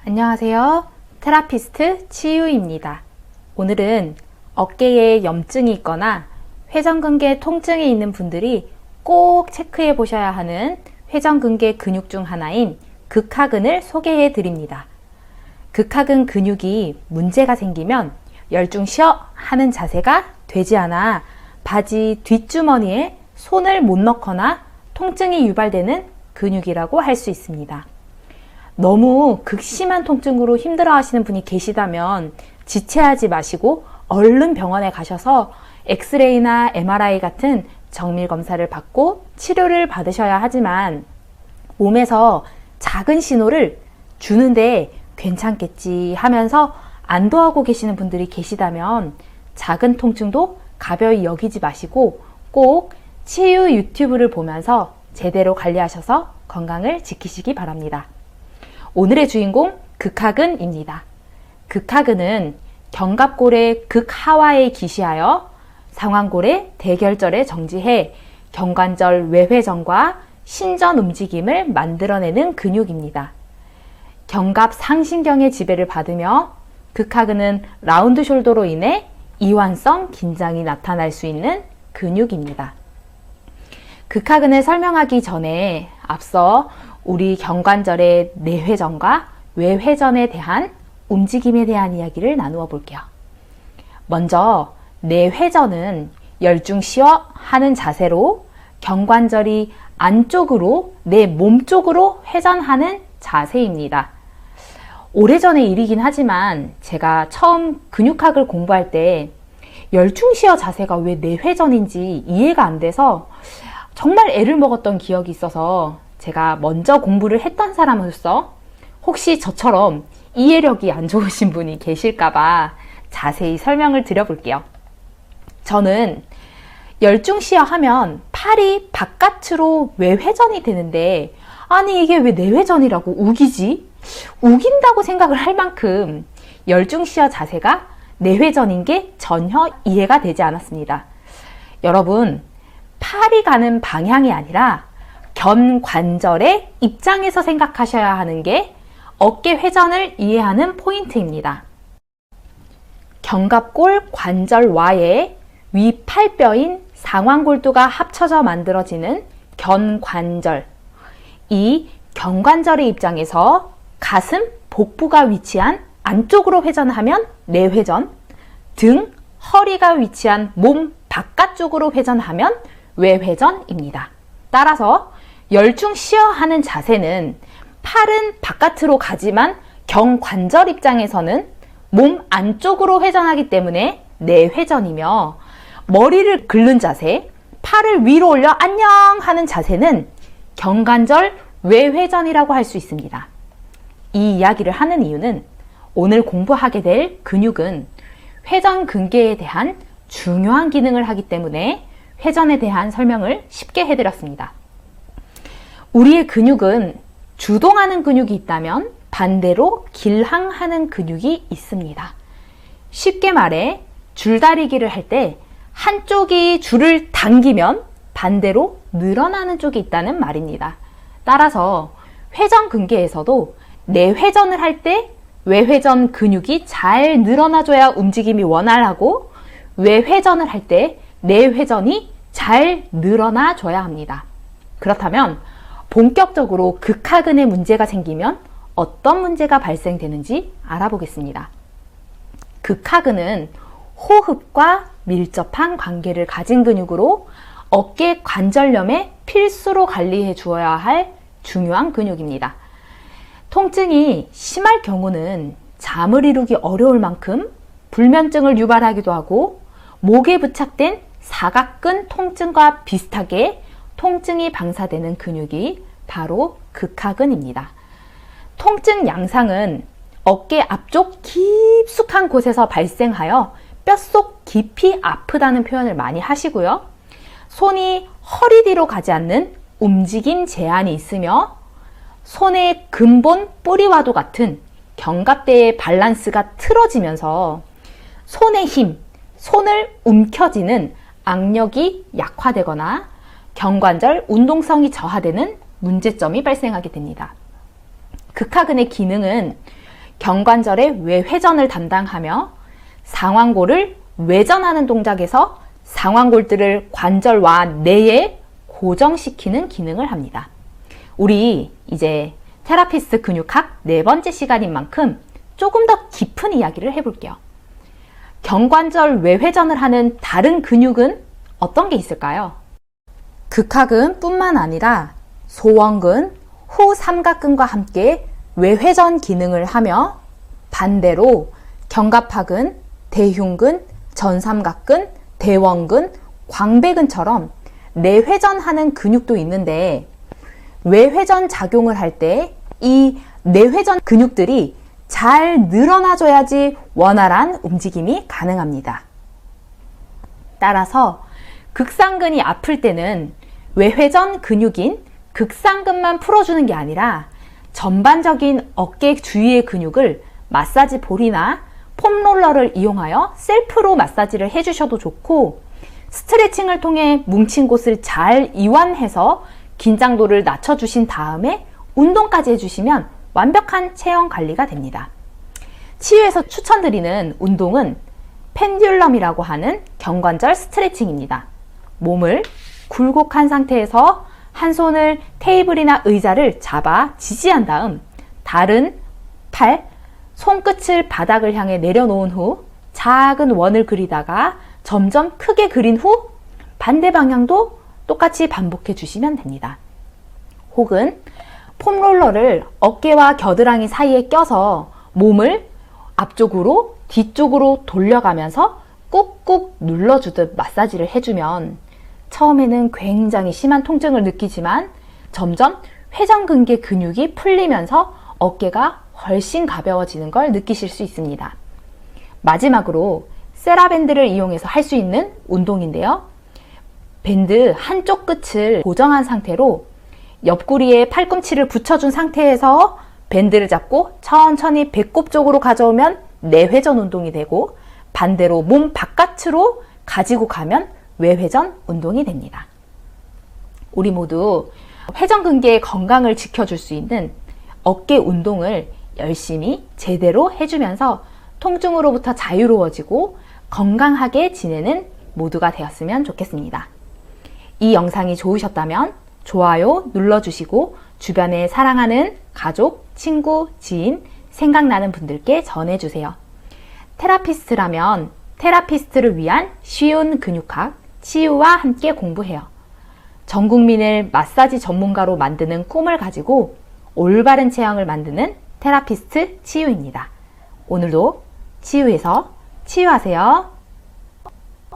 안녕하세요. 테라피스트 치유입니다. 오늘은 어깨에 염증이 있거나 회전근개 통증이 있는 분들이 꼭 체크해 보셔야 하는 회전근개 근육 중 하나인 극하근을 소개해 드립니다. 극하근 근육이 문제가 생기면 열중 쉬어 하는 자세가 되지 않아 바지 뒷주머니에 손을 못 넣거나 통증이 유발되는 근육이라고 할 수 있습니다. 너무 극심한 통증으로 힘들어 하시는 분이 계시다면 지체하지 마시고 얼른 병원에 가셔서 엑스레이나 MRI 같은 정밀 검사를 받고 치료를 받으셔야 하지만 몸에서 작은 신호를 주는데 괜찮겠지 하면서 안도하고 계시는 분들이 계시다면 작은 통증도 가벼이 여기지 마시고 꼭 치유 유튜브를 보면서 제대로 관리하셔서 건강을 지키시기 바랍니다. 오늘의 주인공 극하근입니다. 극하근은 견갑골의 극하와에 기시하여 상완골의 대결절에 정지해 경관절 외회전과 신전 움직임을 만들어내는 근육입니다. 견갑 상신경의 지배를 받으며 극하근은 라운드 숄더로 인해 이완성 긴장이 나타날 수 있는 근육입니다. 극하근을 설명하기 전에 앞서 우리 경관절의 내회전과 외회전에 대한 움직임에 대한 이야기를 나누어 볼게요. 먼저 내회전은 열중 쉬어 하는 자세로 경관절이 안쪽으로 내 몸 쪽으로 회전하는 자세입니다. 오래전의 일이긴 하지만 제가 처음 근육학을 공부할 때 열중 쉬어 자세가 왜 내회전인지 이해가 안 돼서 정말 애를 먹었던 기억이 있어서 제가 먼저 공부를 했던 사람으로서 혹시 저처럼 이해력이 안 좋으신 분이 계실까봐 자세히 설명을 드려볼게요. 저는 열중 쉬어 하면 팔이 바깥으로 외회전이 되는데 아니 이게 왜 내회전이라고 우기지? 우긴다고 생각을 할 만큼 열중 쉬어 자세가 내회전인 게 전혀 이해가 되지 않았습니다. 여러분, 팔이 가는 방향이 아니라 견관절의 입장에서 생각하셔야 하는 게 어깨 회전을 이해하는 포인트입니다. 견갑골 관절와의 위팔뼈인 상완골두가 합쳐져 만들어지는 견관절. 이 견관절의 입장에서 가슴, 복부가 위치한 안쪽으로 회전하면 내회전, 등, 허리가 위치한 몸 바깥쪽으로 회전하면 외회전입니다. 따라서 열중 쉬어 하는 자세는 팔은 바깥으로 가지만 견관절 입장에서는 몸 안쪽으로 회전하기 때문에 내회전이며 머리를 긁는 자세, 팔을 위로 올려 안녕 하는 자세는 견관절 외회전이라고 할 수 있습니다. 이 이야기를 하는 이유는 오늘 공부하게 될 근육은 회전근개에 대한 중요한 기능을 하기 때문에 회전에 대한 설명을 쉽게 해드렸습니다. 우리의 근육은 주동하는 근육이 있다면 반대로 길항하는 근육이 있습니다. 쉽게 말해 줄다리기를 할 때 한쪽이 줄을 당기면 반대로 늘어나는 쪽이 있다는 말입니다. 따라서 회전근개에서도 내회전을 할 때 외회전 근육이 잘 늘어나줘야 움직임이 원활하고 외회전을 할 때 내회전이 잘 늘어나줘야 합니다. 그렇다면 본격적으로 극하근의 문제가 생기면 어떤 문제가 발생되는지 알아보겠습니다. 극하근은 호흡과 밀접한 관계를 가진 근육으로 어깨 관절염에 필수로 관리해 주어야 할 중요한 근육입니다. 통증이 심할 경우는 잠을 이루기 어려울 만큼 불면증을 유발하기도 하고 목에 부착된 사각근 통증과 비슷하게 통증이 방사되는 근육이 바로 극하근입니다. 통증 양상은 어깨 앞쪽 깊숙한 곳에서 발생하여 뼛속 깊이 아프다는 표현을 많이 하시고요. 손이 허리 뒤로 가지 않는 움직임 제한이 있으며 손의 근본 뿌리와도 같은 견갑대의 밸런스가 틀어지면서 손의 힘, 손을 움켜쥐는 악력이 약화되거나 견관절 운동성이 저하되는 문제점이 발생하게 됩니다. 극하근의 기능은 경관절의 외회전을 담당하며 상완골을 외전하는 동작에서 상완골들을 관절와 내에 고정시키는 기능을 합니다. 우리 이제 테라피스트 근육학 4번째 시간인 만큼 조금 더 깊은 이야기를 해볼게요. 경관절 외회전을 하는 다른 근육은 어떤 게 있을까요? 극하근 뿐만 아니라 소원근, 후삼각근과 함께 외회전 기능을 하며 반대로 견갑하근, 대흉근, 전삼각근, 대원근, 광배근처럼 내회전하는 근육도 있는데 외회전 작용을 할 때 이 내회전 근육들이 잘 늘어나줘야지 원활한 움직임이 가능합니다. 따라서 극상근이 아플 때는 외회전 근육인 극상근만 풀어주는 게 아니라 전반적인 어깨 주위의 근육을 마사지 볼이나 폼롤러를 이용하여 셀프로 마사지를 해주셔도 좋고, 스트레칭을 통해 뭉친 곳을 잘 이완해서 긴장도를 낮춰주신 다음에 운동까지 해주시면 완벽한 체형 관리가 됩니다. 치유에서 추천드리는 운동은 펜듈럼이라고 하는 경관절 스트레칭입니다. 몸을 굴곡한 상태에서 한 손을 테이블이나 의자를 잡아 지지한 다음 다른 팔, 손끝을 바닥을 향해 내려놓은 후 작은 원을 그리다가 점점 크게 그린 후 반대 방향도 똑같이 반복해 주시면 됩니다. 혹은 폼롤러를 어깨와 겨드랑이 사이에 껴서 몸을 앞쪽으로 뒤쪽으로 돌려가면서 꾹꾹 눌러주듯 마사지를 해주면 처음에는 굉장히 심한 통증을 느끼지만 점점 회전근개 근육이 풀리면서 어깨가 훨씬 가벼워지는 걸 느끼실 수 있습니다. 마지막으로 세라밴드를 이용해서 할 수 있는 운동인데요. 밴드 한쪽 끝을 고정한 상태로 옆구리에 팔꿈치를 붙여준 상태에서 밴드를 잡고 천천히 배꼽 쪽으로 가져오면 내회전 운동이 되고, 반대로 몸 바깥으로 가지고 가면 외회전 운동이 됩니다. 우리 모두 회전근개의 건강을 지켜줄 수 있는 어깨 운동을 열심히 제대로 해주면서 통증으로부터 자유로워지고 건강하게 지내는 모두가 되었으면 좋겠습니다. 이 영상이 좋으셨다면 좋아요 눌러주시고 주변에 사랑하는 가족, 친구, 지인, 생각나는 분들께 전해주세요. 테라피스트라면 테라피스트를 위한 쉬운 근육학, 치유와 함께 공부해요. 전 국민을 마사지 전문가로 만드는 꿈을 가지고 올바른 체형을 만드는 테라피스트 치유입니다. 오늘도 치유해서 치유하세요.